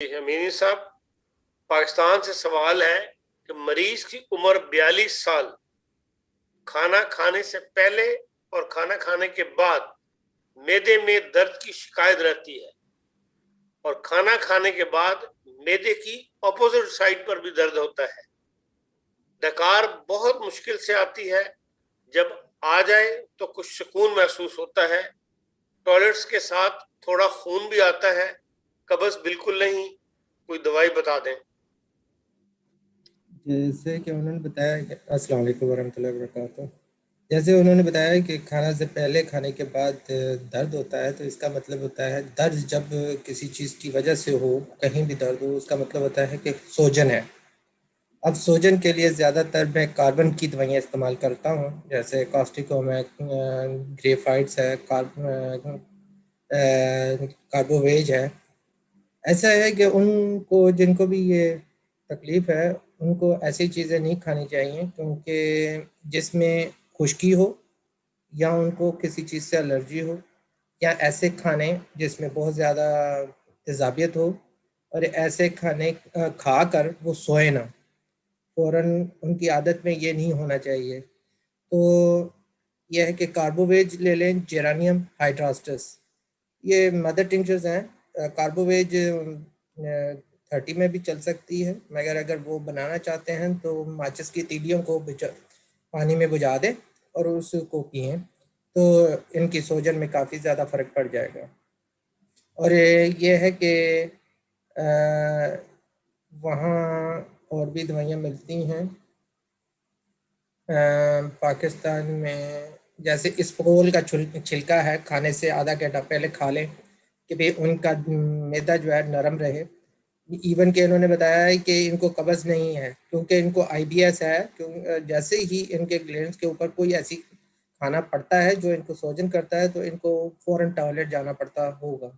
Amini साहब, पाकिस्तान से सवाल है कि मरीज की उम्र 42 साल, खाना खाने से पहले और खाना खाने के बाद मैदे में दर्द की शिकायत रहती है और खाना खाने के बाद मैदे की अपोजिट साइड पर भी दर्द होता है। डकार बहुत मुश्किल से आती है, जब आ जाए तो कुछ सुकून महसूस होता है। टॉयलेट्स के साथ थोड़ा खून भी आता है, कब्ज बिल्कुल नहीं, कोई दवाई बता दें। जैसे कि उन्होंने बताया कि अस्सलाम वालेकुम वरहमतुल्लाहि वबरकातुहू। जैसे उन्होंने बताया कि खाना से पहले खाने के बाद दर्द होता है, तो इसका मतलब होता है दर्द जब किसी चीज़ की वजह से हो, कहीं भी दर्द हो, उसका मतलब होता है कि सोजन है। अब सोजन के लिए ज़्यादातर मैं कार्बन की दवाइयाँ इस्तेमाल करता हूँ, जैसे कॉस्टिकोमैक, ग्रेफाइट्स है, कार्बोवेज है। ऐसा है कि उनको जिनको भी ये तकलीफ़ है, उनको ऐसी चीज़ें नहीं खानी चाहिए, क्योंकि जिसमें खुश्की हो या उनको किसी चीज़ से एलर्जी हो, या ऐसे खाने जिसमें बहुत ज़्यादा तेज़ाबियत हो, और ऐसे खाने खाकर वो सोए ना, फ़ौरन उनकी आदत में ये नहीं होना चाहिए। तो यह है कि कार्बोवेज ले लें, जेरानियम हाइड्रास्टस, ये मदर टिंचर्स हैं। कार्बोवेज 30 में भी चल सकती है, मगर अगर वो बनाना चाहते हैं तो माचिस की तीलियों को पानी में बुझा दें और उसको पिएँ, तो इनकी सोजन में काफ़ी ज़्यादा फ़र्क पड़ जाएगा। और ये है कि वहाँ और भी दवाइयाँ मिलती हैं पाकिस्तान में, जैसे इसबगोल का छिलका है, खाने से आधा घंटा पहले खा लें कि भाई उनका मैदा जो है नरम रहे। इवन के इन्होंने बताया है कि इनको कब्ज़ नहीं है, क्योंकि इनको आईबीएस है। जैसे ही इनके ग्लैंड्स के ऊपर कोई ऐसी खाना पड़ता है जो इनको सोजन करता है, तो इनको फ़ौरन टॉयलेट जाना पड़ता होगा।